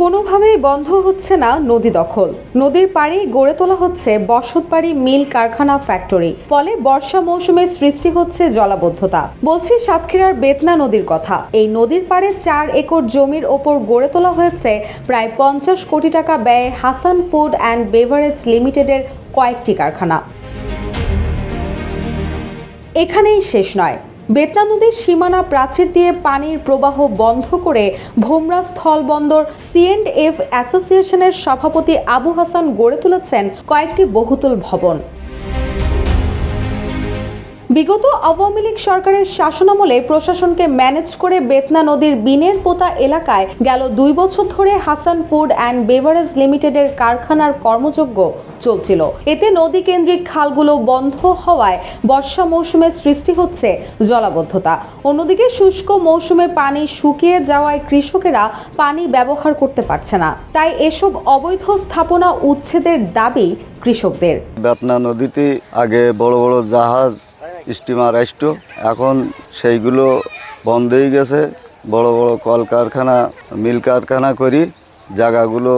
কোনোভাবেই বন্ধ হচ্ছে না নদী দখল। নদীর পাড়ে গড়ে তোলা হচ্ছে বসতবাড়ি, মিল, কারখানা, ফ্যাক্টরি। ফলে বর্ষা মৌসুমে সৃষ্টি হচ্ছে জলাবদ্ধতা। বলছি সাতক্ষীরার বেতনা নদীর কথা। এই নদীর পাড়ে 4 একর জমির ওপর গড়ে তোলা হয়েছে প্রায় 50 কোটি টাকা ব্যয়ে হাসান ফুড অ্যান্ড বেভারেজ লিমিটেডের কয়েকটি কারখানা। এখানেই শেষ নয়। বেতনা নদীর সীমানা প্রাচীর দিয়ে পানির প্রবাহ বন্ধ করে ভোমরা স্থলবন্দর C&F অ্যাসোসিয়েশনের সভাপতি আবু হাসান গড়ে তুলেছেন কয়েকটি বহুতল ভবন। বিগত আওয়ামী লীগ সরকারের শাসনামলে প্রশাসনকে ম্যানেজ করে বেতনা নদীর বিনের পোতা এলাকায় গেল 2 বছর ধরে হাসান ফুড অ্যান্ড বেভারেজ লিমিটেডের কারখানার কর্মযজ্ঞ চলছিল। এতে নদী কেন্দ্রিক খালগুলো বন্ধ হওয়ায় বর্ষা মৌসুমে সৃষ্টি হচ্ছে জলাবদ্ধতা। অন্যদিকে শুষ্ক মৌসুমে পানি শুকিয়ে যাওয়ায় কৃষকেরা পানি ব্যবহার করতে পারছে না। তাই এসব অবৈধ স্থাপনা উচ্ছেদের দাবি কৃষকদের। বেতনা নদীতে আগে বড় বড় জাহাজ, স্টিমার আসতো, এখন সেইগুলো বন্ধ হয়ে গেছে। বড় বড় কলকারখানা, মিল কারখানা করি জায়গাগুলো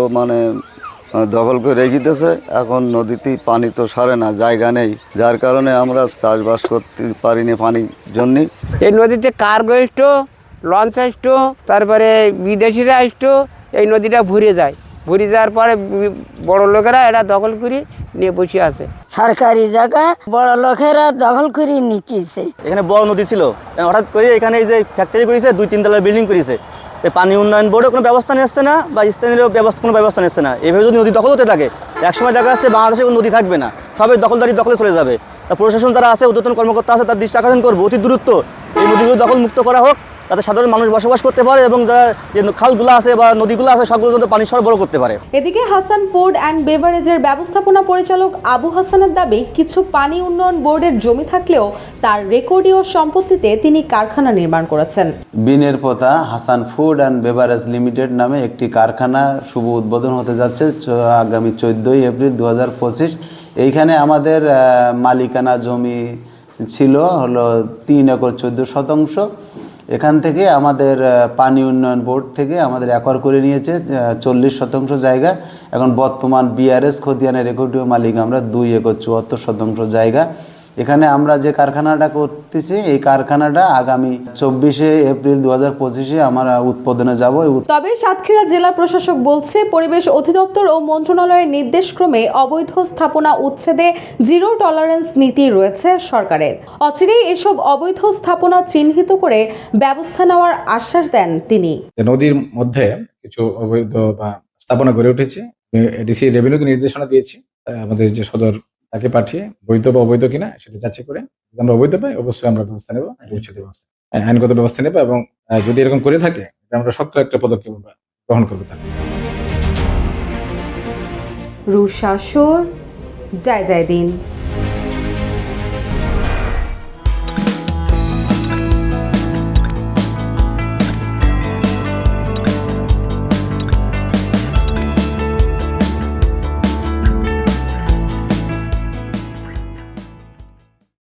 দখল করে রেখেছে। এখন নদীতে পানি তো সরে না, জায়গা নেই, যার কারণে আমরা চাষবাস করতে পারিনি পানির জন্যে। এই নদীতে কার্গো আসতো, লঞ্চ আসতো, তারপরে বিদেশিরা আসতো। এই নদীটা ভরে যায়, ভরে যাওয়ার পরে বড় লোকেরা এটা দখল করে নিয়ে বসে আছে। সরকারি জায়গা বড় লোকেরা দখল করে নিচ্ছে। এখানে বড় নদী ছিল, হঠাৎ করে এখানে এই যে ফ্যাক্টরি করেছে, 2-3 তলা বিল্ডিং করেছে। এই পানি উন্নয়ন বোর্ডে কোনো ব্যবস্থা নিচ্ছে না, বা স্থানীয় কোনো ব্যবস্থা নিচ্ছে না। এভাবে যদি নদী দখল হতে থাকে, একসময় জায়গা আছে বাংলাদেশে কোনো নদী থাকবে না, সবাই দখলদারি দখলে চলে যাবে। প্রশাসন যারা আছে, ঊর্ধ্বতন কর্মকর্তা আছে, তার দৃষ্টি আকর্ষণ করবো অতি দ্রুত এই নদীগুলো দখল মুক্ত করা হোক, যাতে সাধারণ মানুষ বসবাস করতে পারে এবং যারা যে খালগুলো আছে বা নদীগুলো আছে সবগুলো যাতে পানি সরবরাহ করতে পারে। এদিকে হাসান ফুড অ্যান্ড বেভারেজের ব্যবস্থাপনা পরিচালক আবু হাসানের দাবি, কিছু পানি উন্নয়ন বোর্ডের জমি থাকলেও তার রেকর্ডীয় সম্পত্তিতে তিনি কারখানা নির্মাণ করেছেন। বিনের পোতা Hasan food and beverage limited নামে একটি কারখানা শুভ উদ্বোধন হতে যাচ্ছে আগামী 14 এপ্রিল 2025। এইখানে আমাদের মালিকানা জমি ছিল হলো 3 একর 14 শতাংশ। এখান থেকে আমাদের পানি উন্নয়ন বোর্ড থেকে আমাদের একর করে নিয়েছে 40 শতাংশ জায়গা। এখন বর্তমান BRS খতিয়ানের রেকর্ডীয় মালিক আমরা 2 একর 74 শতাংশ জায়গা। এখানে আমরা যে কারখানাটা করতেছি, এই কারখানাটা আগামী 24 এপ্রিল 2025 আমরা উৎপাদনে যাব। তবে সাতক্ষীরা জেলা প্রশাসক বলছে, পরিবেশ অধিদপ্তর ও মন্ত্রণালয়ের নির্দেশক্রমে অবৈধ স্থাপনা উচ্ছেদে জিরো টলারেন্স নীতি রয়েছে সরকারের। অচিরেই এসব অবৈধ স্থাপনা চিহ্নিত করে ব্যবস্থা নেওয়ার আশ্বাস দেন তিনি। নদীর মধ্যে কিছু অবৈধ স্থাপনা গড়ে উঠেছে। এডিসি রেভিনিউকে নির্দেশনা দিয়েছি, আমাদের যে সদর তাকে পাঠিয়ে বৈধ বা অবৈধ কিনা সেটা যাচাই করে, যদি আমরা অবৈধ পাই অবশ্যই আমরা ব্যবস্থা নেবো, উচ্ছেদের ব্যবস্থা, আইনগত ব্যবস্থা নেবো, এবং যদি এরকম করে থাকে আমরা শক্ত একটা পদক্ষেপ গ্রহণ করবো। রুশাসুর, জয় জয় দিন।